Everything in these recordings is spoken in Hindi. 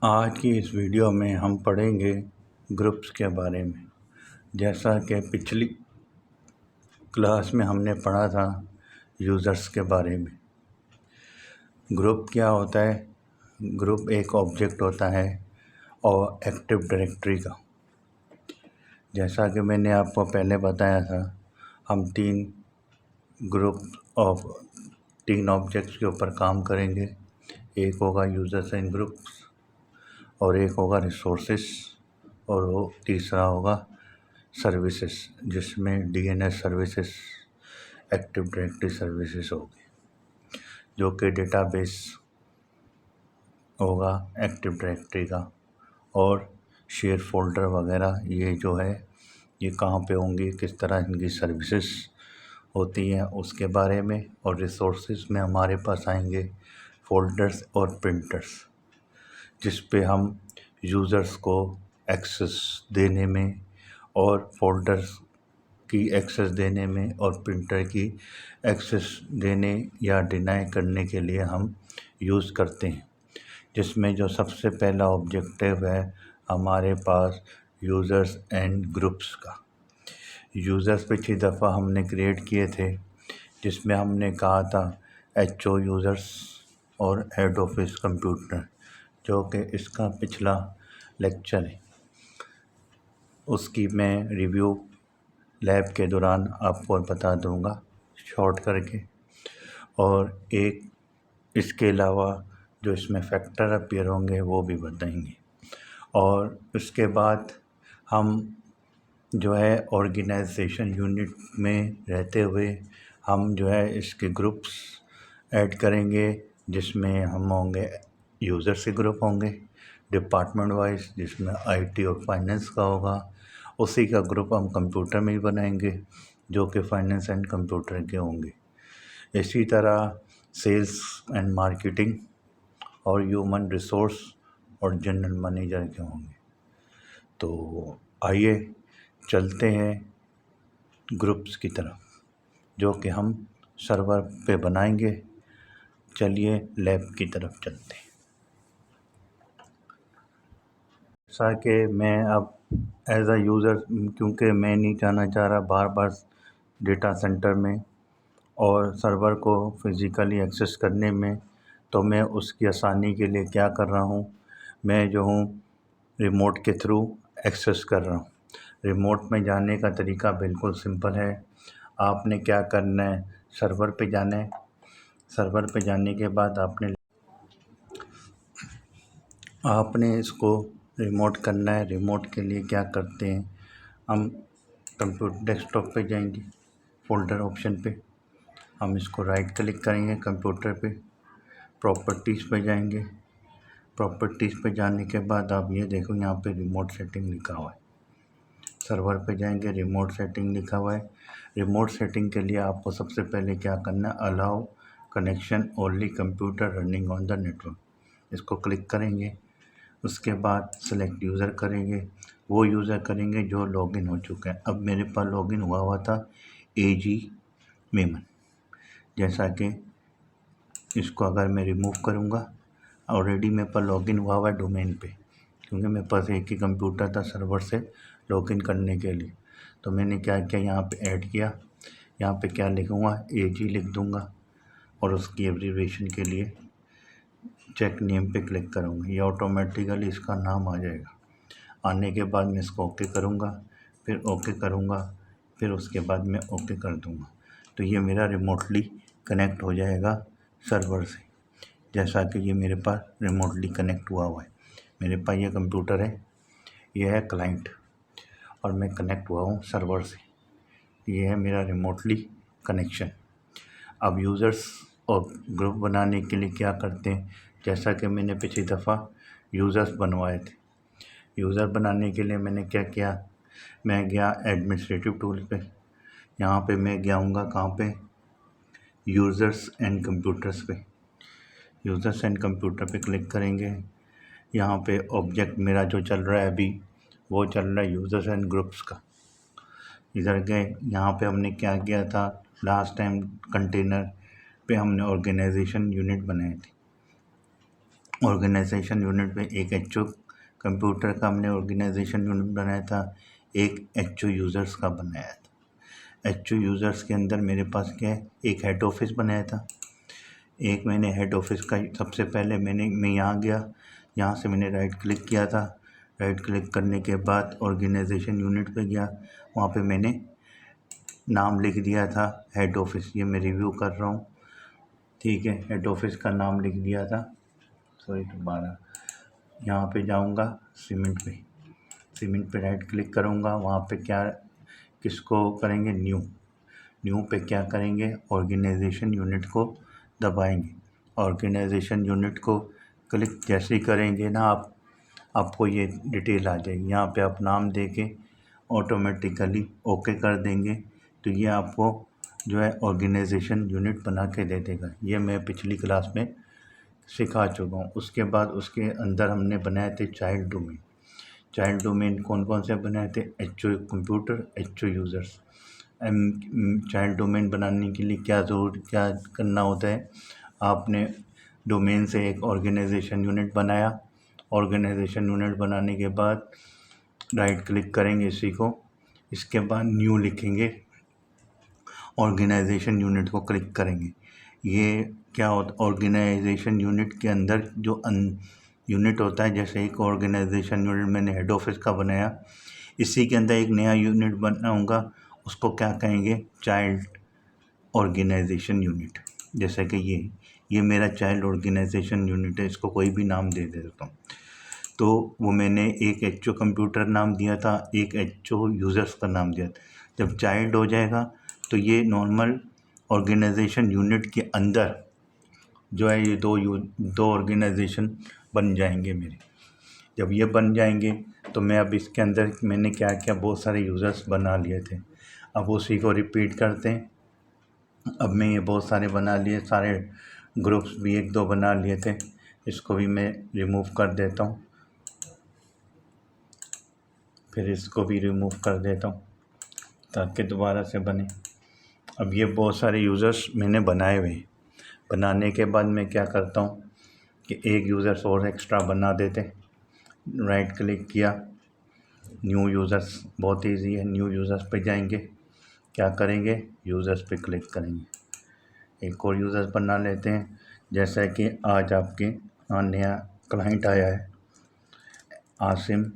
आज की इस वीडियो में हम पढ़ेंगे ग्रुप्स के बारे में। जैसा कि पिछली क्लास में हमने पढ़ा था यूज़र्स के बारे में। ग्रुप क्या होता है? ग्रुप एक ऑब्जेक्ट होता है और एक्टिव डायरेक्टरी का। जैसा कि मैंने आपको पहले बताया था, हम तीन ऑब्जेक्ट्स के ऊपर काम करेंगे। एक होगा यूज़र्स एंड ग्रुप्स, और एक होगा रिसोर्सेस, और वो तीसरा होगा सर्विसेज, जिसमें DNS services, active directory services होगी, जो कि डेटाबेस होगा एक्टिव डायरेक्टरी का। और शेयर फोल्डर वगैरह ये जो है ये कहाँ पे होंगी, किस तरह इनकी सर्विसेज होती हैं उसके बारे में। और रिसोर्सेज में हमारे पास आएंगे फोल्डर्स और प्रिंटर्स, जिस पे हम यूज़र्स को एक्सेस देने में और फोल्डर्स की एक्सेस देने में और प्रिंटर की एक्सेस देने या डिनाई करने के लिए हम यूज़ करते हैं। जिसमें जो सबसे पहला ऑब्जेक्टिव है हमारे पास यूज़र्स एंड ग्रुप्स का। यूज़र्स पिछली दफ़ा हमने क्रिएट किए थे, जिसमें हमने कहा था एचओ यूज़र्स और हेड ऑफिस कंप्यूटर, जो कि इसका पिछला लेक्चर है। उसकी मैं रिव्यू लैब के दौरान आपको बता दूंगा शॉर्ट करके। और एक इसके अलावा जो इसमें फैक्टर अपीयर होंगे वो भी बताएंगे। और उसके बाद हम जो है ऑर्गेनाइजेशन यूनिट में रहते हुए हम जो है इसके ग्रुप्स ऐड करेंगे, जिसमें हम होंगे यूज़र्स के ग्रुप होंगे डिपार्टमेंट वाइज, जिसमें आईटी और फाइनेंस का होगा। उसी का ग्रुप हम कंप्यूटर में ही बनाएंगे, जो कि फाइनेंस एंड कंप्यूटर के होंगे। इसी तरह सेल्स एंड मार्केटिंग और ह्यूमन रिसोर्स और जनरल मैनेजर के होंगे। तो आइए चलते हैं ग्रुप्स की तरफ, जो कि हम सर्वर पे बनाएंगे। चलिए लैब की तरफ चलते हैं। जैसा कि मैं अब एज अ यूज़र, क्योंकि मैं नहीं जाना चाह रहा बार बार डेटा सेंटर में और सर्वर को फिज़िकली एक्सेस करने में, तो मैं उसकी आसानी के लिए क्या कर रहा हूँ, मैं जो हूँ रिमोट के थ्रू एक्सेस कर रहा हूँ। रिमोट में जाने का तरीका बिल्कुल सिंपल है। आपने क्या करना है, सर्वर पे जाना है। सर्वर पे जाने के बाद आपने इसको रिमोट करना है। रिमोट के लिए क्या करते हैं, हम कंप्यूटर डेस्कटॉप पे जाएंगे, फोल्डर ऑप्शन पे हम इसको राइट क्लिक करेंगे कंप्यूटर पे, प्रॉपर्टीज़ पे जाएंगे। प्रॉपर्टीज़ पे जाने के बाद आप ये देखो यहाँ पे रिमोट सेटिंग लिखा हुआ है। सर्वर पे जाएंगे, रिमोट सेटिंग लिखा हुआ है। रिमोट सेटिंग के लिए आपको सबसे पहले क्या करना है, allow connection only computer running on the network, इसको क्लिक करेंगे। उसके बाद सेलेक्ट यूज़र करेंगे, वो यूज़र करेंगे जो लॉगिन हो चुका है। अब मेरे पास लॉगिन हुआ हुआ था AG मेमन। जैसा कि इसको अगर मैं रिमूव करूँगा, ऑलरेडी मेरे पास लॉगिन हुआ हुआ है डोमेन पे, क्योंकि मेरे पास एक ही कंप्यूटर था सर्वर से लॉगिन करने के लिए। तो मैंने क्या किया, यहाँ पे ऐड किया। यहाँ पे क्या लिखूँगा, AG लिख दूँगा और उसकी एब्रीविएशन के लिए चेक नेम पे क्लिक करूँगा। ये ऑटोमेटिकली इसका नाम आ जाएगा। आने के बाद मैं इसको ओके करूँगा, फिर ओके करूँगा, फिर उसके बाद मैं ओके कर दूँगा। तो ये मेरा रिमोटली कनेक्ट हो जाएगा सर्वर से। जैसा कि ये मेरे पास रिमोटली कनेक्ट हुआ हुआ है। मेरे पास ये कंप्यूटर है, ये है क्लाइंट, और मैं कनेक्ट हुआ हूँ सर्वर से। ये है मेरा रिमोटली कनेक्शन। अब यूज़र्स और ग्रुप बनाने के लिए क्या करते हैं, जैसा कि मैंने पिछली दफ़ा यूज़र्स बनवाए थे। यूज़र बनाने के लिए मैंने क्या किया, मैं गया एडमिनिस्ट्रेटिव टूल पे। यहाँ पे मैं गया हूँगा कहाँ पे, यूज़र्स एंड कंप्यूटर्स पे। यूज़र्स एंड कंप्यूटर पे क्लिक करेंगे। यहाँ पे ऑब्जेक्ट मेरा जो चल रहा है अभी, वो चल रहा है यूज़र्स एंड ग्रुप्स का। इधर गए, यहाँ पे हमने क्या किया था लास्ट टाइम, कंटेनर पे हमने ऑर्गेनाइजेशन यूनिट बनाए थे। ऑर्गेनाइजेशन यूनिट में एक एचओ कंप्यूटर का हमने ऑर्गेनाइजेशन यूनिट बनाया था, एक एचओ यूज़र्स का बनाया था। एचओ यूज़र्स के अंदर मेरे पास क्या है, एक हेड ऑफिस बनाया था। एक मैंने हेड ऑफिस का सबसे पहले मैं यहाँ गया, यहाँ से मैंने राइट क्लिक किया था। राइट क्लिक करने के बाद ऑर्गेनाइजेशन यूनिट पे गया, वहाँ पे मैंने नाम लिख दिया था हेड ऑफिस। ये मैं रिव्यू कर रहा हूँ, ठीक है। हेड ऑफिस का नाम लिख दिया था। सॉरी दोबारा यहाँ पे जाऊँगा, सीमेंट पे राइट क्लिक करूँगा। वहाँ पे क्या किसको करेंगे, न्यू पे क्या करेंगे, ऑर्गेनाइजेशन यूनिट को दबाएंगे। ऑर्गेनाइजेशन यूनिट को क्लिक जैसे ही करेंगे ना आपको ये डिटेल आ जाएगी। यहाँ पे आप नाम देके ऑटोमेटिकली ओके कर देंगे तो ये आपको जो है ऑर्गेनाइजेशन यूनिट बना के दे देगा। ये मैं पिछली क्लास में सिखा चुका हूँ। उसके बाद उसके अंदर हमने बनाए थे चाइल्ड डोमेन कौन कौन से बनाए थे, HO computer, HO users. Child domain बनाने के लिए क्या करना होता है, आपने डोमेन से एक ऑर्गेनाइजेशन यूनिट बनाया। ऑर्गेनाइजेशन यूनिट बनाने के बाद राइट क्लिक करेंगे इसी को, इसके बाद न्यू लिखेंगे, ऑर्गेनाइजेशन यूनिट को क्लिक करेंगे। ये क्या होता, ऑर्गेनाइजेशन यूनिट के अंदर जो यूनिट होता है, जैसे एक ऑर्गेनाइजेशन यूनिट मैंने हेड ऑफिस का बनाया, इसी के अंदर एक नया यूनिट बनाऊंगा, उसको क्या कहेंगे, चाइल्ड ऑर्गेनाइजेशन यूनिट। जैसे कि ये मेरा चाइल्ड ऑर्गेनाइजेशन यूनिट है, इसको कोई भी नाम दे देता हूँ। तो वो मैंने एक एचओ कंप्यूटर नाम दिया था, एक एचओ यूज़र्स का नाम दिया था। जब चाइल्ड हो जाएगा तो ये नॉर्मल ऑर्गेनाइजेशन यूनिट के अंदर जो है ये दो ऑर्गेनाइजेशन बन जाएंगे मेरे। जब ये बन जाएंगे तो मैं अब इसके अंदर मैंने क्या क्या बहुत सारे यूज़र्स बना लिए थे, अब उसी को रिपीट करते हैं। अब मैं ये बहुत सारे बना लिए, सारे ग्रुप्स भी एक दो बना लिए थे, इसको भी मैं रिमूव कर देता हूँ, फिर इसको भी रिमूव कर देता हूँ ताकि दोबारा से बने। अब ये बहुत सारे यूज़र्स मैंने बनाए हुए हैं। बनाने के बाद मैं क्या करता हूँ कि एक यूज़र्स और एक्स्ट्रा बना देते, राइट क्लिक किया, न्यू यूज़र्स, बहुत इजी है। न्यू यूज़र्स पे जाएंगे, क्या करेंगे, यूज़र्स पे क्लिक करेंगे, एक और यूज़र्स बना लेते हैं। जैसा कि आज आपके नया क्लाइंट आया है, आसिम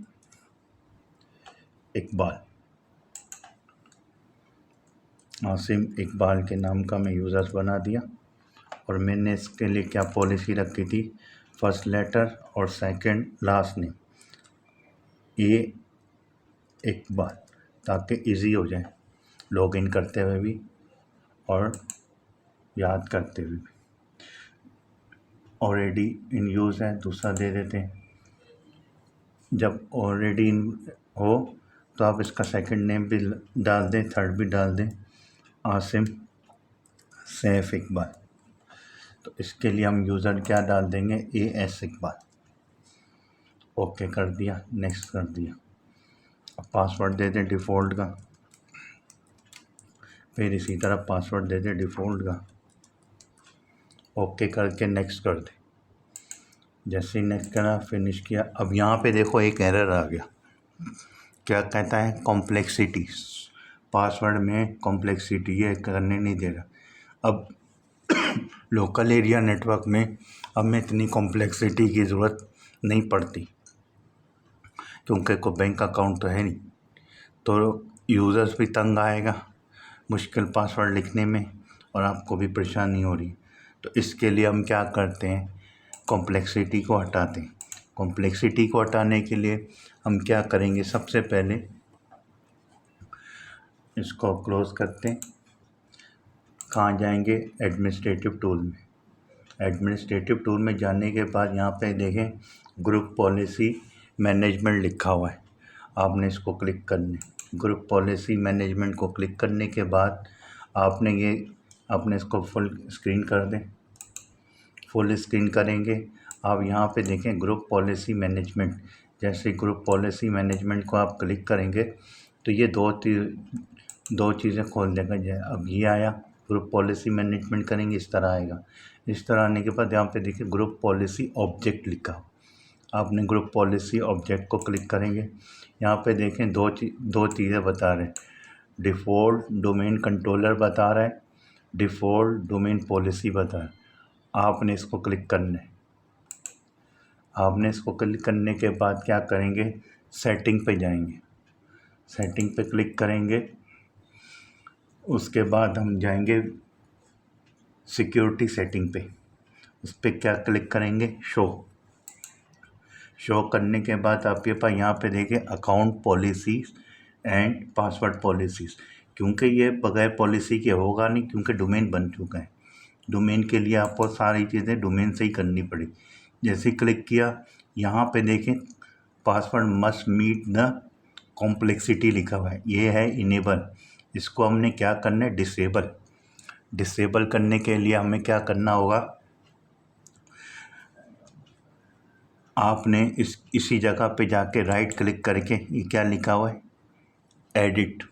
इकबाल के नाम का मैं यूज़र्स बना दिया। और मैंने इसके लिए क्या पॉलिसी रखी थी, फर्स्ट लेटर और सेकंड लास्ट नेम ये इकबाल, ताकि इजी हो जाए लॉगिन करते हुए भी और याद करते हुए भी। ऑलरेडी इन यूज़ है, दूसरा दे देते हैं। जब ऑलरेडी इन हो तो आप इसका सेकंड नेम भी डाल दें, थर्ड भी डाल दें, आसिम सैफ इकबाल। तो इसके लिए हम यूज़र क्या डाल देंगे, AS इकबाल। ओके कर दिया, नेक्स्ट कर दिया। अब पासवर्ड दे दें डिफ़ॉल्ट का, फिर इसी तरह पासवर्ड दे दें डिफ़ॉल्ट का। ओके करके नेक्स्ट कर दें। जैसे ही नेक्स्ट करा, फिनिश किया, अब यहाँ पे देखो एक एरर आ गया, क्या कहता है, कॉम्प्लेक्सिटी, पासवर्ड में कॉम्प्लेक्सिटी ये करने नहीं दे रहा। अब लोकल एरिया नेटवर्क में अब मैं इतनी कॉम्प्लेक्सिटी की ज़रूरत नहीं पड़ती, क्योंकि कोई बैंक अकाउंट तो है नहीं, तो यूज़र्स भी तंग आएगा मुश्किल पासवर्ड लिखने में और आपको भी परेशानी हो रही। तो इसके लिए हम क्या करते हैं, कॉम्प्लेक्सिटी को हटाते हैं। कॉम्प्लेक्सिटी को हटाने के लिए हम क्या करेंगे, सबसे पहले इसको क्लोज़ करते हैं। कहाँ जाएंगे, एडमिनिस्ट्रेटिव टूल में। एडमिनिस्ट्रेटिव टूल में जाने के बाद यहाँ पे देखें ग्रुप पॉलिसी मैनेजमेंट लिखा हुआ है, आपने इसको क्लिक करना है। ग्रुप पॉलिसी मैनेजमेंट को क्लिक करने के बाद आपने इसको फुल स्क्रीन कर दें। फुल स्क्रीन करेंगे, आप यहाँ पे देखें ग्रुप पॉलिसी मैनेजमेंट। जैसे ग्रुप पॉलिसी मैनेजमेंट को आप क्लिक करेंगे तो ये दो चीज़ें खोल देगा। अब ये आया ग्रुप पॉलिसी मैनेजमेंट करेंगे, इस तरह आएगा। इस तरह आने के बाद यहाँ पे देखिए ग्रुप पॉलिसी ऑब्जेक्ट लिखा हो, आपने ग्रुप पॉलिसी ऑब्जेक्ट को क्लिक करेंगे। यहाँ पे देखें दो चीज़ें बता रहे हैं, डिफ़ॉल्ट डोमेन कंट्रोलर बता रहा है, डिफ़ॉल्ट डोमेन पॉलिसी बता रहा है। आपने इसको क्लिक करना है। आपने इसको क्लिक करने के बाद क्या करेंगे, सेटिंग पे जाएंगे, सेटिंग पे क्लिक करेंगे। उसके बाद हम जाएंगे सिक्योरिटी सेटिंग पे, उस पर क्या क्लिक करेंगे, शो करने के बाद आपके पास यहाँ पे देखें account policies and password policies, क्योंकि ये बगैर पॉलिसी के होगा नहीं, क्योंकि डोमेन बन चुका है। डोमेन के लिए आपको सारी चीज़ें डोमेन से ही करनी पड़ी। जैसे क्लिक किया, यहाँ पे देखें password must meet the complexity लिखा हुआ है, ये है इनेबल। इसको हमने क्या करना है, डिसेबल करने के लिए हमें क्या करना होगा, आपने इसी जगह पे जाके राइट क्लिक करके, ये क्या लिखा हुआ है, एडिट,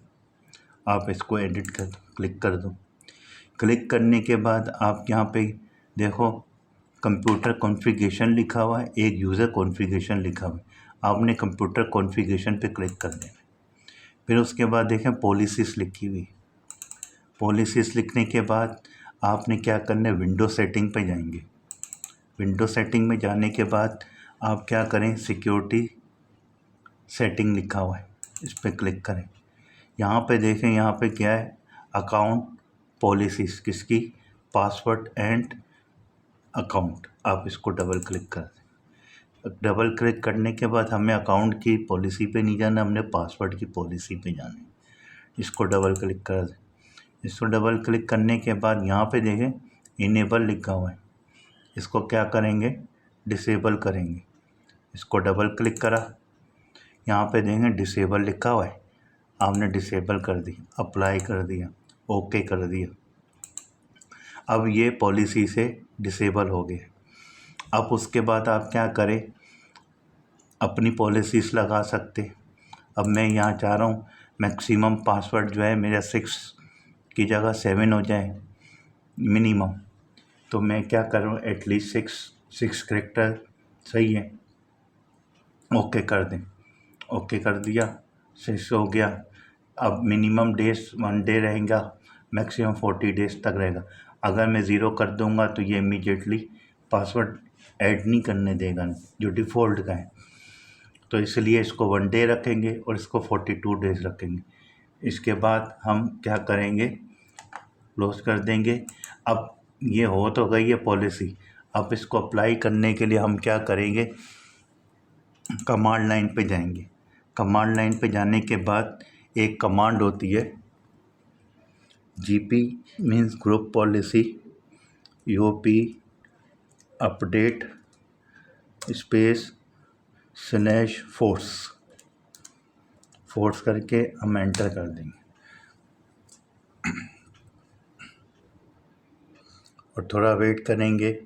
आप इसको एडिट कर दो, क्लिक कर दो। क्लिक करने के बाद आप यहाँ पे देखो कंप्यूटर कॉन्फ़िगरेशन लिखा हुआ है, एक यूज़र कॉन्फ़िगरेशन लिखा हुआ है, आपने कंप्यूटर कॉन्फ़िगरेशन पे क्लिक कर देना। फिर उसके बाद देखें पॉलिसीज़ लिखी हुई, पॉलिसीज़ लिखने के बाद आपने क्या करना है, विंडो सेटिंग पे जाएंगे। विंडो सेटिंग में जाने के बाद आप क्या करें, सिक्योरिटी सेटिंग लिखा हुआ है, इस पर क्लिक करें। यहाँ पे देखें, यहाँ पे क्या है, अकाउंट पॉलिसीज़, किसकी, पासवर्ड एंड अकाउंट, आप इसको डबल क्लिक कर दें। डबल क्लिक करने के बाद हमें अकाउंट की पॉलिसी पे नहीं जाना, हमने पासवर्ड की पॉलिसी पे जाना है, इसको डबल क्लिक कर दें। इसको डबल क्लिक करने के बाद यहाँ पे देखें इनेबल लिखा हुआ है, इसको क्या करेंगे, डिसेबल करेंगे। इसको डबल क्लिक करा, यहाँ पे देखें डिसेबल लिखा हुआ है, आपने डिसेबल कर दी, अप्लाई कर दिया, ओके कर दिया। अब ये पॉलिसी से डिसेबल हो गए। अब उसके बाद आप क्या करें, अपनी पॉलिसीज़ लगा सकते। अब मैं यहाँ चाह रहा हूँ मैक्सिमम पासवर्ड जो है मेरा 6 की जगह 7 हो जाए मिनिमम, तो मैं क्या करूँ, एटलीस्ट 6 कैरेक्टर सही है, ओके कर दें। ओके कर दिया, 6 हो गया। अब मिनिमम डेज 1 डे रहेगा, मैक्सिमम 40 डेज तक रहेगा। अगर मैं ज़ीरो कर दूंगा तो ये इमीडिएटली पासवर्ड ऐड नहीं करने देगा जो डिफ़ॉल्ट का है, तो इसलिए इसको 1 डे रखेंगे और इसको 42 डेज रखेंगे। इसके बाद हम क्या करेंगे, क्लोज कर देंगे। अब ये हो तो गई है पॉलिसी, अब इसको अप्लाई करने के लिए हम क्या करेंगे, कमांड लाइन पे जाएंगे। कमांड लाइन पे जाने के बाद एक कमांड होती है, GP means group policy, UP update space /force करके हम एंटर कर देंगे और थोड़ा वेट करेंगे।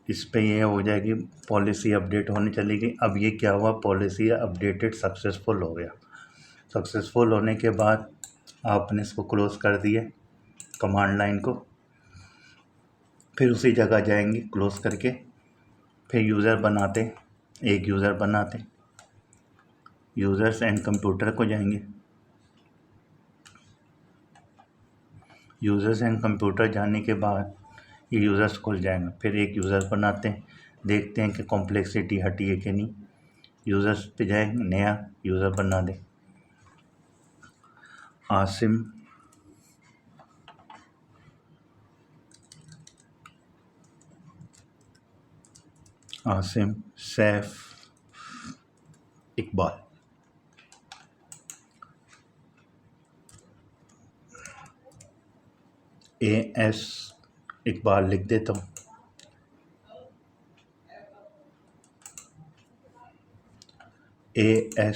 इस पे ये हो जाएगी, पॉलिसी अपडेट होने चलेगी। अब ये क्या हुआ, पॉलिसी अपडेटेड सक्सेसफुल हो गया। सक्सेसफुल होने के बाद आपने इसको क्लोज कर दिया कमांड लाइन को, फिर उसी जगह जाएंगे क्लोज करके, फिर यूज़र बनाते, एक यूज़र बनाते, यूज़र्स एंड कंप्यूटर को जाएंगे। यूज़र्स एंड कंप्यूटर जाने के बाद ये यूज़र्स खुल जाएगा, फिर एक यूज़र बनाते हैं, देखते हैं कि कॉम्प्लेक्सिटी हटी है कि नहीं। यूज़र्स पे जाएंगे, नया यूज़र बना दें, आसिम सैफ इकबाल, AS इकबाल लिख देता हूँ, AS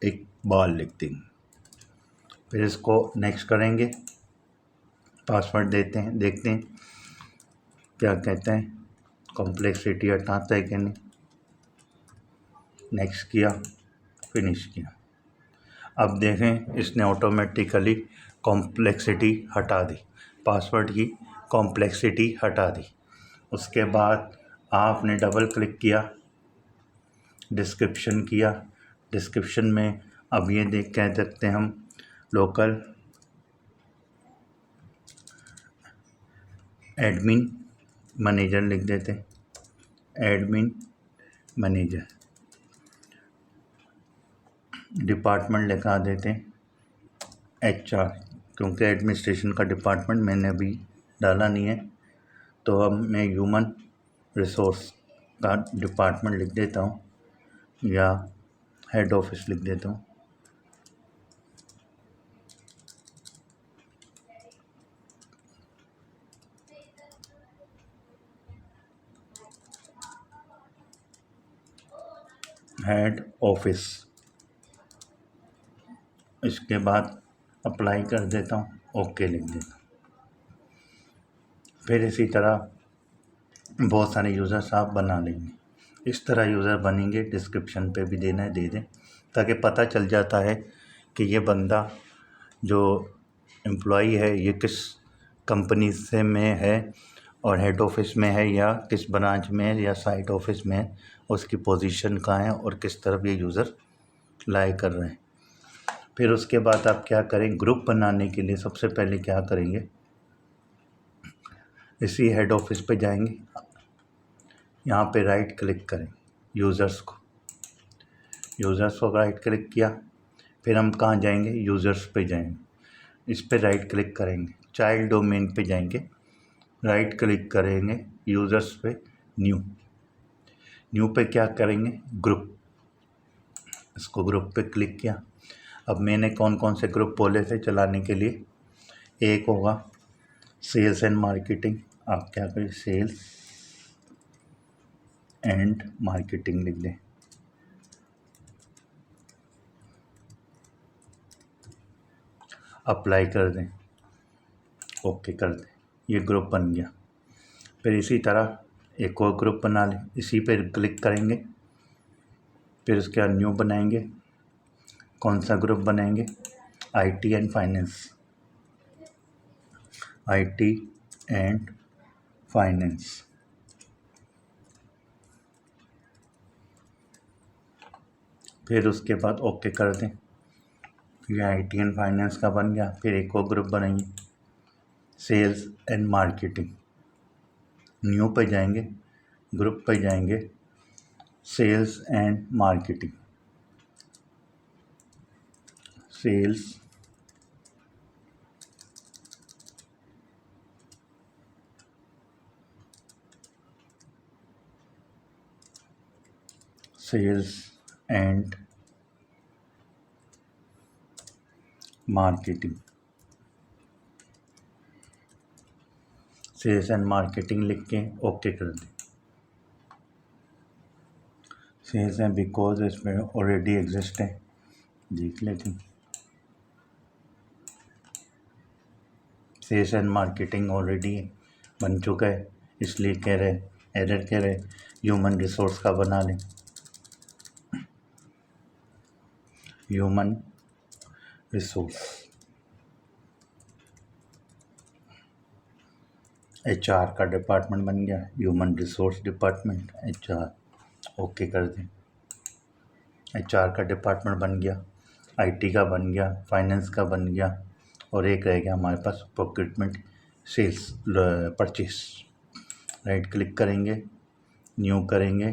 इकबाल लिख देंगे। फिर इसको नेक्स्ट करेंगे, पासवर्ड देते हैं, देखते हैं क्या कहते हैं, कॉम्प्लेक्सिटी हटाता है कि नहीं। नेक्स्ट किया, फिनिश किया। अब देखें इसने ऑटोमेटिकली कॉम्प्लेक्सिटी हटा दी, पासवर्ड की कॉम्प्लेक्सिटी हटा दी। उसके बाद आपने डबल क्लिक किया, डिस्क्रिप्शन किया। डिस्क्रिप्शन में अब ये देख कह सकते हैं हम लोकल एडमिन मैनेजर लिख देते हैं, एडमिन मैनेजर। डिपार्टमेंट लिखा देते हैं HR, क्योंकि एडमिनिस्ट्रेशन का डिपार्टमेंट मैंने अभी डाला नहीं है, तो अब मैं ह्यूमन रिसोर्स का डिपार्टमेंट लिख देता हूँ या हेड ऑफिस लिख देता हूँ। Head office. इसके बाद अप्लाई कर देता हूँ, ओके लिख देता हूँ। फिर इसी तरह बहुत सारे यूज़र्स आप बना लेंगे। इस तरह यूज़र बनेंगे, डिस्क्रिप्शन पे भी देना है दे दें, ताकि पता चल जाता है कि ये बंदा जो एम्प्लॉई है ये किस कंपनी से में है और हेड ऑफिस में है या किस ब्रांच में है या साइट ऑफिस में है, उसकी पोजीशन कहाँ है और किस तरफ ये यूज़र लाई कर रहे हैं। फिर उसके बाद आप क्या करें, ग्रुप बनाने के लिए सबसे पहले क्या करेंगे, इसी हेड ऑफिस पे जाएंगे, यहाँ पे राइट क्लिक करें, यूज़र्स को राइट क्लिक किया। फिर हम कहाँ जाएंगे, यूज़र्स पे जाएंगे, इस पे राइट क्लिक करेंगे, चाइल्ड डोमेन पे जाएंगे, राइट क्लिक करेंगे, यूज़र्स पे न्यू पे क्या करेंगे, ग्रुप। इसको ग्रुप पे क्लिक किया। अब मैंने कौन कौन से ग्रुप बोले थे चलाने के लिए, एक होगा सेल्स एंड मार्केटिंग, आप क्या करें सेल्स एंड मार्केटिंग लिख दें। अप्लाई कर दें, ओके कर दें, ये ग्रुप बन गया। फिर इसी तरह एक और ग्रुप बना लें, इसी पे क्लिक करेंगे। फिर उसके बाद न्यू बनाएंगे, कौन सा ग्रुप बनाएंगे, IT and finance, IT and finance. फिर उसके बाद ओके कर दें, ये IT एंड फाइनेंस का बन गया। फिर एक और ग्रुप बनाएंगे सेल्स एंड मार्केटिंग, न्यू पे जाएंगे, ग्रुप पे जाएंगे, sales and marketing, sales and marketing, sales and marketing लिख के ओके कर दें। सेल्स एंड बिकॉज इसमें ऑलरेडी एग्जिस्ट है, देख लेते हैं। सेल्स एंड मार्केटिंग ऑलरेडी बन चुका है, इसलिए कह रहे एरर कह रहे ह्यूमन रिसोर्स का बना लें, ह्यूमन रिसोर्स। HR का डिपार्टमेंट बन गया, human resource department HR, okay कर दें। HR का डिपार्टमेंट बन गया, IT का बन गया, फाइनेंस का बन गया, और एक रह गया हमारे पास procurement sales purchase. Right click करेंगे, न्यू करेंगे,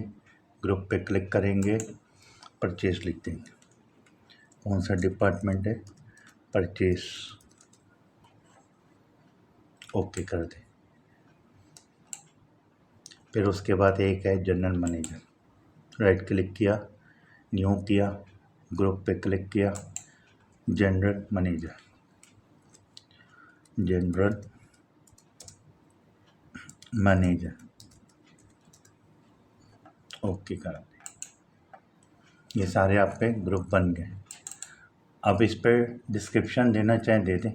ग्रुप पे क्लिक करेंगे, परचेस लिख देंगे, कौन सा डिपार्टमेंट है, परचेस, ओके कर दें। फिर उसके बाद एक है जनरल मैनेजर, राइट क्लिक किया, न्यू किया, ग्रुप पे क्लिक किया, general manager, general manager, okay करा दें। ये सारे आपके ग्रुप बन गए। अब इस पर डिस्क्रिप्शन देना चाहे दे दें।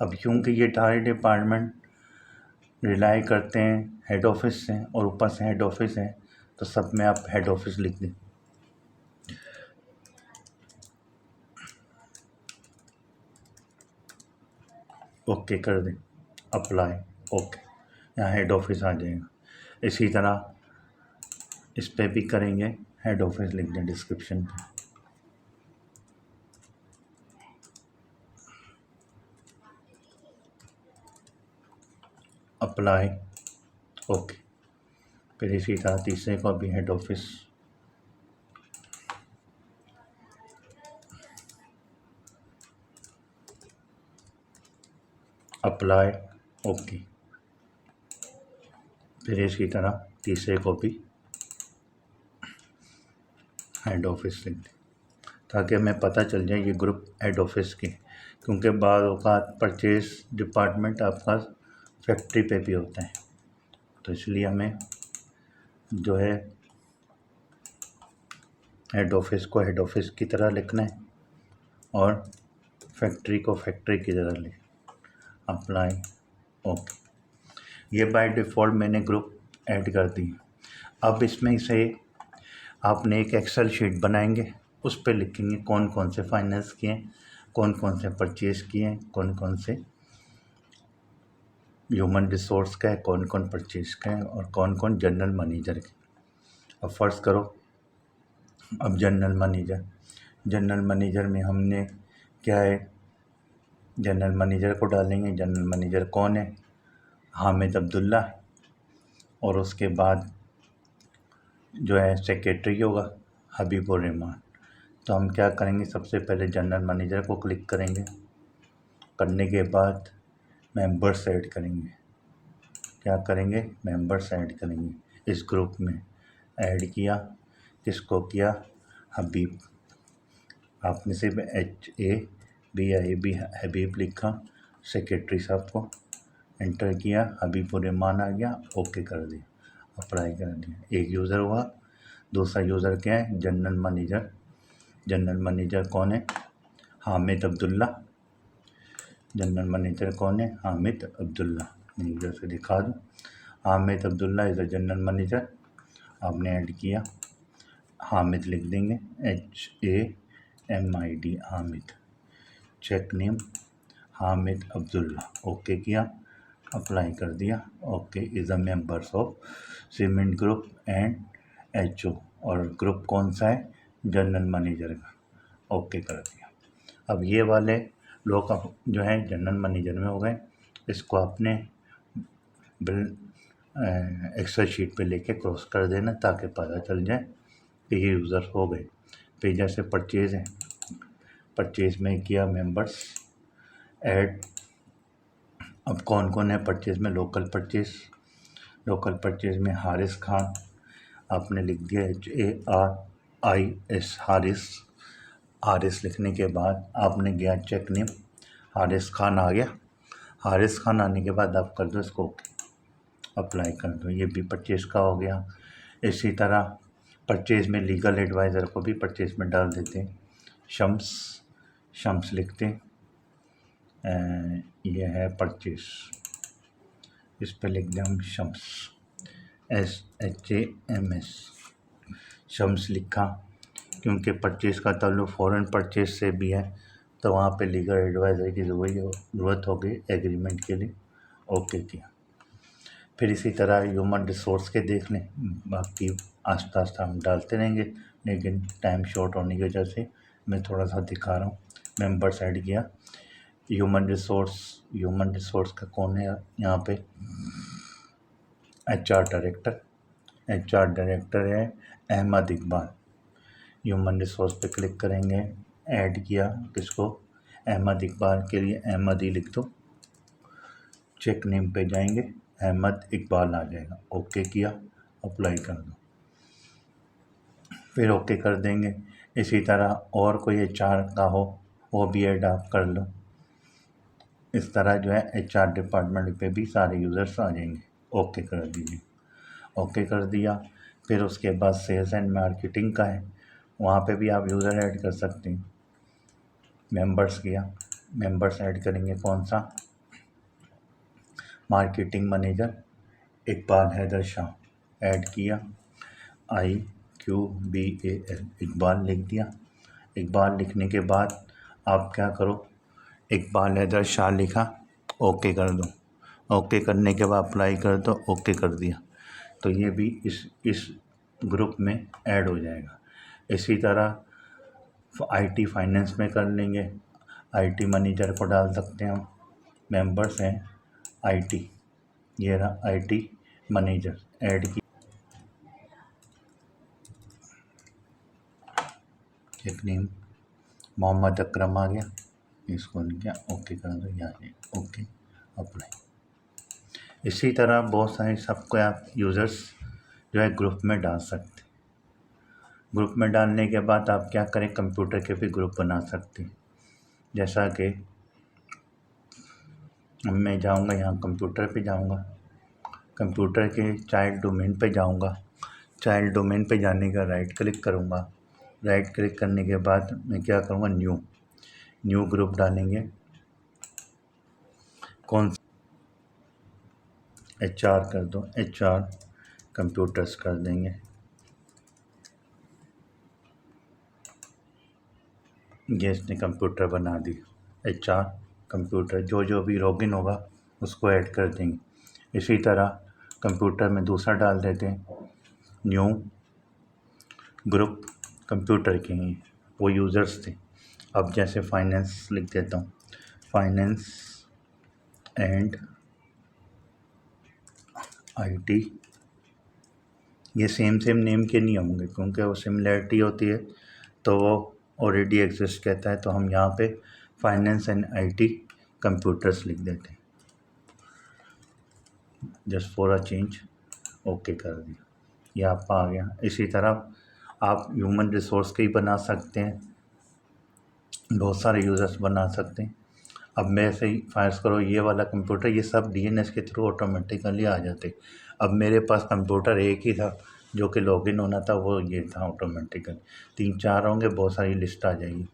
अब क्योंकि ये सारे डिपार्टमेंट रिलाई करते हैं हेड ऑफिस से और ऊपर से हेड ऑफिस है, तो सब में आप हेड ऑफिस लिख दें। ओके कर दें, अप्लाई, ओके, यहाँ हेड ऑफिस आ जाएगा। इसी तरह इस पे भी करेंगे, हेड ऑफिस लिख दें डिस्क्रिप्शन पे, अप्लाई, ओके। फिर इसी तरह तीसरे को भी हेड ऑफिस, अप्लाई, ओके। फिर इसी तरह तीसरे को भी हेड ऑफिस लिख दें, ताकि हमें पता चल जाए ये ग्रुप हेड ऑफिस की, क्योंकि बाद औक़ात परचेज डिपार्टमेंट आपका फैक्ट्री पे भी होता है, तो इसलिए हमें जो है हेड ऑफिस को हेड ऑफिस की तरह लिखना है और फैक्ट्री को फैक्ट्री की तरह लिख, अप्लाई, ओके। ये बाय डिफ़ॉल्ट मैंने ग्रुप ऐड कर दी। अब इसमें से आपने एक एक्सेल शीट बनाएंगे, उस पे लिखेंगे कौन कौन से फाइनेंस किए हैं, कौन कौन से परचेज किए हैं, कौन कौन से ह्यूमन रिसोर्स का है, कौन कौन परचेज का है और कौन कौन जनरल मैनेजर के। अब फ़र्ज़ करो, अब जनरल मैनेजर में हमने क्या है, जनरल मैनेजर को डालेंगे। जनरल मैनेजर कौन है, हामिद अब्दुल्ला, और उसके बाद जो है सेक्रेटरी होगा हबीबुर रहमान। तो हम क्या करेंगे, सबसे पहले जनरल मैनेजर को क्लिक करेंगे, करने के बाद मेंबर्स ऐड करेंगे। क्या करेंगे, मेंबर्स ऐड करेंगे। इस ग्रुप में ऐड किया, किसको किया, हबीब, आपने सिर्फ HABIB हबीब लिखा, सेक्रेटरी साहब को एंटर किया, हबीबुर रहमान आ गया, ओके कर दिया, अप्लाई कर दिया। एक यूज़र हुआ। दूसरा यूज़र क्या है, जनरल मैनेजर। जनरल मैनेजर कौन है, हामिद अब्दुल्ला। जनरल मैनेजर कौन है, हामिद अब्दुल्ला। मैं इधर से दिखा दूँ, Hamid Abdullah is the general manager. आपने ऐड किया, हामिद लिख देंगे, HAMID, Hamid. Check name Hamid Abdullah, okay किया, अप्लाई कर दिया, okay. Is a members of cement group and HO, और ग्रुप कौन सा है, जनरल मैनेजर का, ओके कर दिया। अब ये वाले लोग अब जो है जनरल मैनेजर में हो गए। इसको आपने बिल एक्सेल शीट पे लेके क्रॉस कर देना, ताकि पता चल जाए कि ये यूज़र हो गए। फिर जैसे परचेज़ है, परचेज़ में किया मेंबर्स ऐड। अब कौन कौन है परचेज़ में, लोकल परचेज़ में हारिस खान, आपने लिख दिया HARIS, हारिस लिखने के बाद आपने गया चेक नेम, हारिस खान आ गया। हारिस खान आने के बाद आप कर दो इसको ओके, अप्लाई कर दो, ये भी परचेज़ का हो गया। इसी तरह परचेज़ में लीगल एडवाइज़र को भी परचेज़ में डाल देते हैं, शम्स लिखते हैं, ये है परचेज़, इस पर लिख दें हम शम्स, SHAMS, शम्स लिखा, क्योंकि परचेज़ का ताल्लुक फ़ॉरेन परचेज़ से भी है, तो वहाँ पे लीगल एडवाइज़र की ज़रूरत होगी एग्रीमेंट के लिए, ओके किया। फिर इसी तरह ह्यूमन रिसोर्स के देख लें, बाकी आस्ता आस्ता हम डालते रहेंगे, लेकिन टाइम शॉर्ट होने की वजह से मैं थोड़ा सा दिखा रहा हूँ। मेंबर्स ऐड किया, ह्यूमन रिसोर्स का कौन है यहाँ पे, HR डायरेक्टर है अहमद इकबाल। ह्यूमन रिसोर्स पे क्लिक करेंगे, ऐड किया किसको, अहमद इकबाल के लिए अहमद ही लिख दो, चेक नेम पे जाएंगे, अहमद इकबाल आ जाएगा, ओके किया, अप्लाई कर दो, फिर ओके कर देंगे। इसी तरह और कोई HR का हो वो भी ऐड आप कर लो। इस तरह जो है HR डिपार्टमेंट पे भी सारे यूज़र्स आ जाएंगे, ओके कर दीजिए, ओके कर दिया। फिर उसके बाद सेल्स एंड मार्केटिंग का है, वहाँ पे भी आप यूज़र ऐड कर सकते हैं। मेंबर्स किया, मेंबर्स ऐड करेंगे कौन सा, marketing manager Iqbal Haider Shah, add किया, IQBAL, इकबाल लिख दिया। इकबाल लिखने के बाद आप क्या करो, इकबाल हैदर शाह लिखा, ओके कर दो। ओके करने के बाद अप्लाई कर दो, ओके कर दिया तो ये भी इस ग्रुप में ऐड हो जाएगा। इसी तरह आईटी फाइनेंस में कर लेंगे, आईटी मैनेजर को डाल सकते हैं हम। मेंबर्स हैं आईटी, ये रहा आईटी मैनेजर ऐड की। चेक नेम मोहम्मद अकरम आ गया, इसको क्या ओके कर दो, यहाँ ओके अप्लाई। इसी तरह बहुत सारे सबको आप यूज़र्स जो है ग्रुप में डाल सकते हैं। ग्रुप में डालने के बाद आप क्या करें, कंप्यूटर के भी ग्रुप बना सकते हैं। जैसा कि मैं जाऊंगा यहाँ कंप्यूटर पे जाऊंगा, कंप्यूटर के चाइल्ड डोमेन पे जाऊंगा। चाइल्ड डोमेन पे जाने का राइट क्लिक करूंगा। राइट क्लिक करने के बाद मैं क्या करूँगा, न्यू ग्रुप डालेंगे। कौन HR कर दो, HR कंप्यूटर्स कर देंगे। ये इसने कंप्यूटर बना दी। HR कंप्यूटर, जो भी लॉगिन होगा उसको ऐड कर देंगे। इसी तरह कंप्यूटर में दूसरा डाल देते हैं, न्यू ग्रुप कंप्यूटर के ही वो यूज़र्स थे। अब जैसे फाइनेंस लिख देता हूँ, फाइनेंस एंड आईटी। ये सेम नेम के नहीं होंगे क्योंकि वो सिमिलरिटी होती है तो वो ऑलरेडी एग्जिस्ट कहता है। तो हम यहाँ पे फाइनेंस एंड आईटी कंप्यूटर्स लिख देते हैं, just for a change. Okay कर दिया, ये आपका आ गया। इसी तरह आप ह्यूमन रिसोर्स के ही बना सकते हैं, बहुत सारे यूज़र्स बना सकते हैं। अब मैं ऐसे ही फायर्स करो ये वाला कंप्यूटर, ये सब DNS के थ्रू ऑटोमेटिकली आ जाते। अब मेरे पास कंप्यूटर एक ही था जो कि लॉगिन होना था, वो ये था ऑटोमेटिकली। 3-4 होंगे, बहुत सारी लिस्ट आ जाएगी।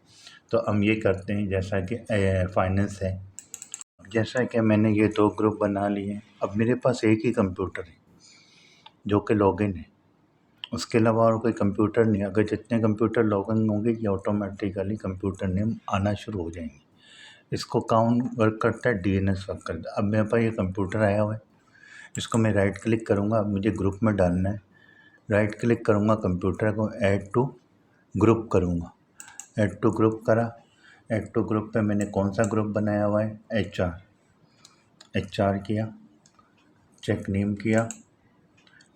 तो हम ये करते हैं जैसा कि फाइनेंस है, जैसा कि मैंने ये 2 ग्रुप बना लिए। अब मेरे पास एक ही कंप्यूटर है जो कि लॉगिन है, उसके अलावा और कोई कंप्यूटर नहीं। अगर जितने कंप्यूटर लॉगिन होंगे ये ऑटोमेटिकली कंप्यूटर नेम आना शुरू हो जाएंगे। इसको काउंट वर्क करता है, DNS वर्क करता है। अब मेरे पास ये कंप्यूटर आया हुआ है, इसको मैं राइट क्लिक करूँगा। अब मुझे ग्रुप में डालना है, राइट क्लिक करूँगा, कंप्यूटर को ऐड टू ग्रुप करूँगा। ऐड टू ग्रुप करा। ऐड टू ग्रुप पे मैंने कौन सा ग्रुप बनाया हुआ है, HR किया, चेक नेम किया,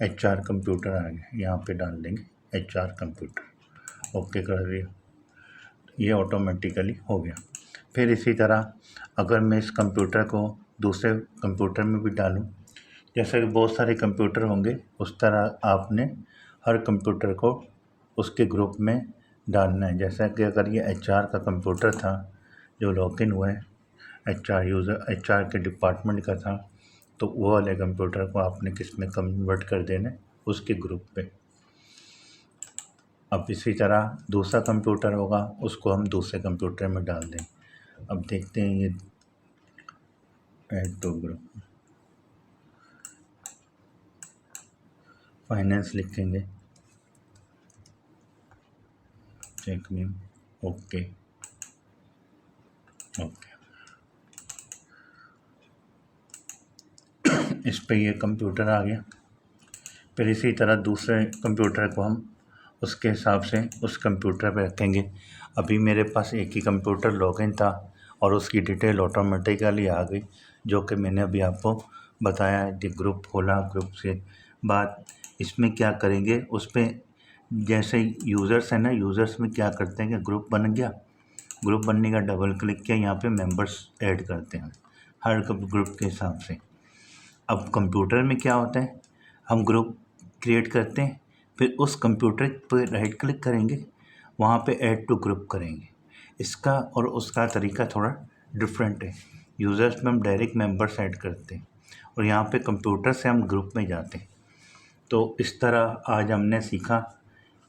HR कंप्यूटर आ गया, यहाँ पे डाल देंगे HR कंप्यूटर। ओके कर दिया, ये ऑटोमेटिकली हो गया। फिर इसी तरह अगर मैं इस कंप्यूटर को दूसरे कंप्यूटर में भी डालूं, जैसे कि बहुत सारे कंप्यूटर होंगे उस तरह आपने हर कंप्यूटर को उसके ग्रुप में डालना है। जैसा कि अगर ये HR का कंप्यूटर था जो लॉगिन हुआ है, HR यूज़र HR के डिपार्टमेंट का था, तो वो वाले कंप्यूटर को आपने किस में कन्वर्ट कर देना है, उसके ग्रुप पे। अब इसी तरह दूसरा कंप्यूटर होगा, उसको हम दूसरे कंप्यूटर में डाल दें। अब देखते हैं ये ऐड टू ग्रुप, फाइनेंस लिखेंगे, चेक नेम, ओके ओके। इस पे ये कंप्यूटर आ गया। फिर इसी तरह दूसरे कंप्यूटर को हम उसके हिसाब से उस कंप्यूटर पे रखेंगे। अभी मेरे पास एक ही कंप्यूटर लॉगिन था और उसकी डिटेल ऑटोमेटिकली आ गई, जो कि मैंने अभी आपको बताया है। ग्रुप खोला, ग्रुप से बाद इसमें क्या करेंगे, उस पर जैसे यूज़र्स है ना, यूज़र्स में क्या करते हैं कि ग्रुप बन गया, ग्रुप बनने का डबल क्लिक किया, यहाँ पे मेंबर्स ऐड करते हैं हर ग्रुप के हिसाब से। अब कंप्यूटर में क्या होता है, हम ग्रुप क्रिएट करते हैं, फिर उस कंप्यूटर पर राइट क्लिक करेंगे, वहाँ पे ऐड टू ग्रुप करेंगे। इसका और उसका तरीका थोड़ा डिफरेंट है। यूज़र्स में हम डायरेक्ट मेंबर्स ऐड करते हैं और यहाँ पे कंप्यूटर से हम ग्रुप में जाते हैं। तो इस तरह आज हमने सीखा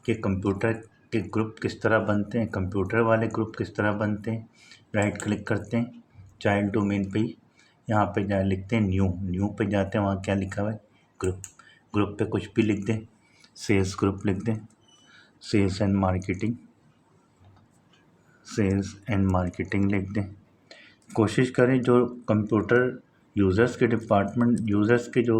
कि कंप्यूटर के ग्रुप किस तरह बनते हैं, कंप्यूटर वाले ग्रुप किस तरह बनते हैं। राइट क्लिक करते हैं चाइल्ड डोमेन पे ही, यहाँ पे जा लिखते हैं न्यू पे जाते हैं, वहाँ क्या लिखा हुआ है, ग्रुप पे कुछ भी लिख दें, सेल्स ग्रुप लिख दें, सेल्स एंड मार्केटिंग लिख दें। कोशिश करें जो कंप्यूटर यूज़र्स के डिपार्टमेंट यूज़र्स के जो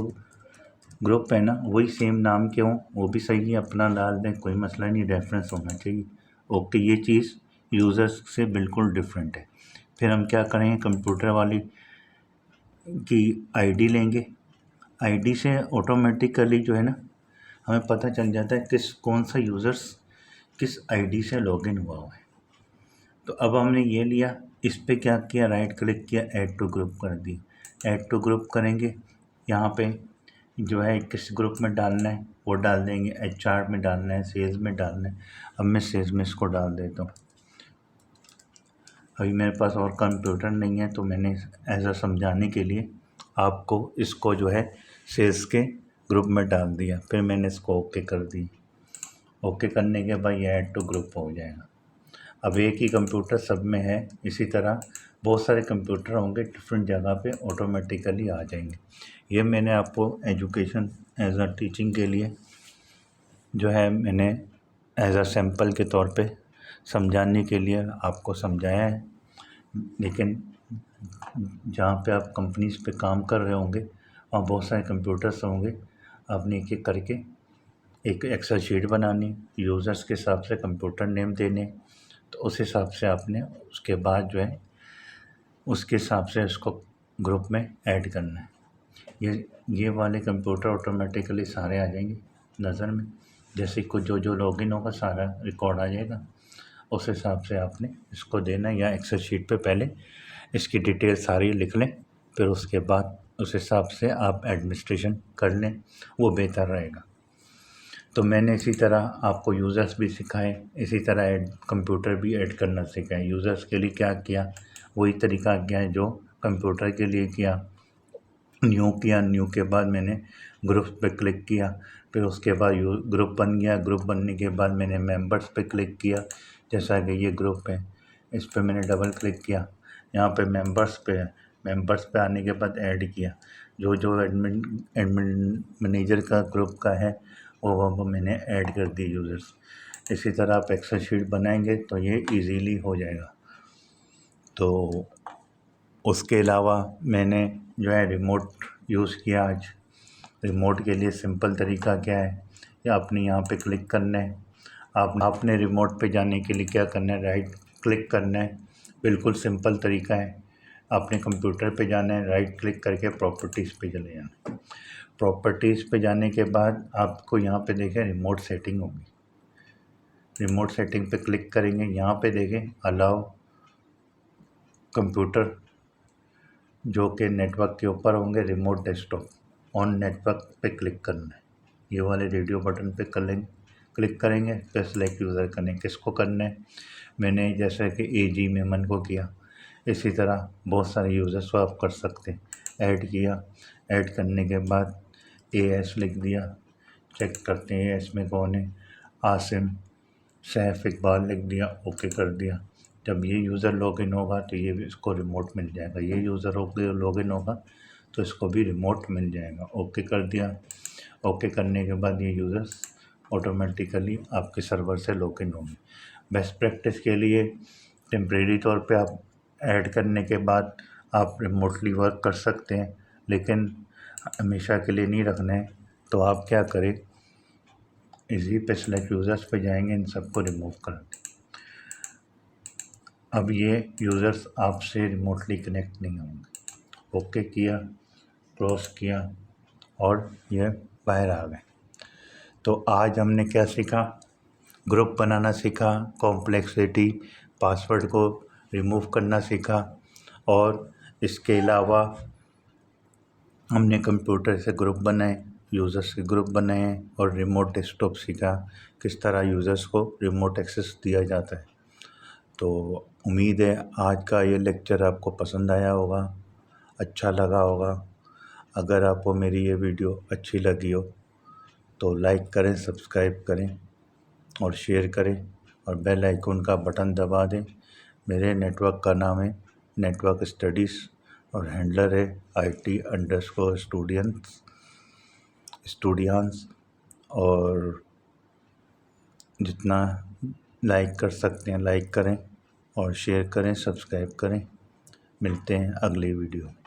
ग्रुप है ना वही सेम नाम के हों, वो भी सही है, अपना डाल दें, कोई मसला नहीं, रेफरेंस होना चाहिए। ओके, ये चीज़ यूज़र्स से बिल्कुल डिफरेंट है। फिर हम क्या करेंगे, कंप्यूटर वाली की आईडी लेंगे। आईडी से ऑटोमेटिकली जो है ना हमें पता चल जाता है कौन सा यूज़र्स किस आईडी से लॉगिन हुआ है। तो अब हमने ये लिया, इस पे क्या किया, राइट क्लिक किया, ऐड टू ग्रुप कर दिया। ऐड टू ग्रुप करेंगे, यहाँ पे जो है किस ग्रुप में डालना है वो डाल देंगे, HR में डालना है, सेल्स में डालना है। अब मैं सेल्स में इसको डाल देता हूँ। अभी मेरे पास और कंप्यूटर नहीं है तो मैंने ऐसा समझाने के लिए आपको इसको जो है सेल्स के ग्रुप में डाल दिया। फिर मैंने इसको ओके कर दी। ओके करने के बाद ये ऐड टू ग्रुप हो जाएगा। अब एक ही कंप्यूटर सब में है, इसी तरह बहुत सारे कंप्यूटर होंगे डिफरेंट जगह पे, ऑटोमेटिकली आ जाएंगे। ये मैंने आपको एजुकेशन एज अ टीचिंग के लिए जो है मैंने एज अ सैम्पल के तौर पे समझाने के लिए आपको समझाया है। लेकिन जहाँ पे आप कंपनीज़ पे काम कर रहे होंगे वहाँ बहुत सारे कंप्यूटर्स होंगे, आपने एक एक करके एक एक्सेल शीट बनानी, यूज़र्स के हिसाब से कंप्यूटर नेम देने, तो उस हिसाब से आपने उसके बाद जो है उसके हिसाब से उसको ग्रुप में ऐड करना है। ये वाले कंप्यूटर ऑटोमेटिकली सारे आ जाएंगे नज़र में, जैसे कुछ जो लॉगिन होगा सारा रिकॉर्ड आ जाएगा। उस हिसाब से आपने इसको देना है, या एक्सेल शीट पे पहले इसकी डिटेल सारी लिख लें, फिर उसके बाद उस हिसाब से आप एडमिनिस्ट्रेशन कर लें, वो बेहतर रहेगा। तो मैंने इसी तरह आपको यूज़र्स भी सिखाए, इसी तरह कंप्यूटर भी ऐड करना सिखाए। यूज़र्स के लिए क्या किया, वही तरीका किया है जो कंप्यूटर के लिए किया। न्यू किया, न्यू के बाद मैंने ग्रुप पे क्लिक किया, फिर उसके बाद ग्रुप बन गया। ग्रुप बनने के बाद मैंने मेंबर्स पे क्लिक किया, जैसा कि ये ग्रुप है, इस पे मैंने डबल क्लिक किया, यहाँ पे मेंबर्स पे है। मेंबर्स पे आने के बाद ऐड किया, जो एडमिन मैनेजर का ग्रुप का है वो मैंने ऐड कर दी यूज़र्स। इसी तरह आप एक्सेल शीट बनाएंगे तो ये इजीली हो जाएगा। तो उसके अलावा मैंने जो है रिमोट यूज़ किया आज। रिमोट के लिए सिंपल तरीका क्या है, या आपने यहाँ पे क्लिक करना है। आपने रिमोट पे जाने के लिए क्या करना है, राइट क्लिक करना है। बिल्कुल सिंपल तरीका है। आपने कंप्यूटर पे जाना है, राइट क्लिक करके प्रॉपर्टीज़ पे चले जाना है। प्रॉपर्टीज़ पे जाने के बाद आपको यहाँ पे देखें रिमोट सेटिंग होगी। रिमोट सेटिंग पे क्लिक करेंगे, यहाँ पे देखें अलाउ कंप्यूटर जो कि नेटवर्क के ऊपर होंगे, रिमोट डेस्कटॉप ऑन नेटवर्क पे क्लिक करना है। ये वाले रेडियो बटन पे क्लिक करेंगे, फिर सेलेक्ट यूज़र करें, किसको करना है। मैंने जैसे कि AG मेमन को किया, इसी तरह बहुत सारे यूज़र्स को आप कर सकते हैं। ऐड किया, ऐड करने के बाद AS लिख दिया, चेक करते हैं AS में कौन है, आसिम सैफ इकबाल लिख दिया, ओके कर दिया। जब ये यूज़र लॉगिन होगा तो ये भी इसको रिमोट मिल जाएगा। ये यूज़र लॉगिन होगा तो इसको भी रिमोट मिल जाएगा। ओके कर दिया। ओके करने के बाद ये यूज़र्स ऑटोमेटिकली आपके सर्वर से लॉगिन होंगे। बेस्ट प्रैक्टिस के लिए टेम्परेरी तौर पे आप ऐड करने के बाद आप रिमोटली वर्क कर सकते हैं, लेकिन हमेशा के लिए नहीं रखना है। तो आप क्या करें, इसी पे सेलेक्ट यूज़र्स पे जाएंगे, इन सबको रिमूव कर दें। अब ये यूज़र्स आपसे रिमोटली कनेक्ट नहीं होंगे। ओके किया, क्लोज किया और ये बाहर आ गए। तो आज हमने क्या सीखा, ग्रुप बनाना सीखा, कॉम्प्लेक्सिटी, पासवर्ड को रिमूव करना सीखा, और इसके अलावा हमने कंप्यूटर से ग्रुप बनाए, यूज़र्स के ग्रुप बनाए, और रिमोट डेस्कटॉप सीखा, किस तरह यूज़र्स को रिमोट एक्सेस दिया जाता है। तो उम्मीद है आज का ये लेक्चर आपको पसंद आया होगा, अच्छा लगा होगा। अगर आपको मेरी ये वीडियो अच्छी लगी हो तो लाइक करें, सब्सक्राइब करें और शेयर करें, और बेल आइकन का बटन दबा दें। मेरे नेटवर्क का नाम है नेटवर्क स्टडीज़ और हैंडलर है IT_स्टूडियंस। और जितना लाइक कर सकते हैं लाइक करें, और शेयर करें, सब्सक्राइब करें। मिलते हैं अगले वीडियो में।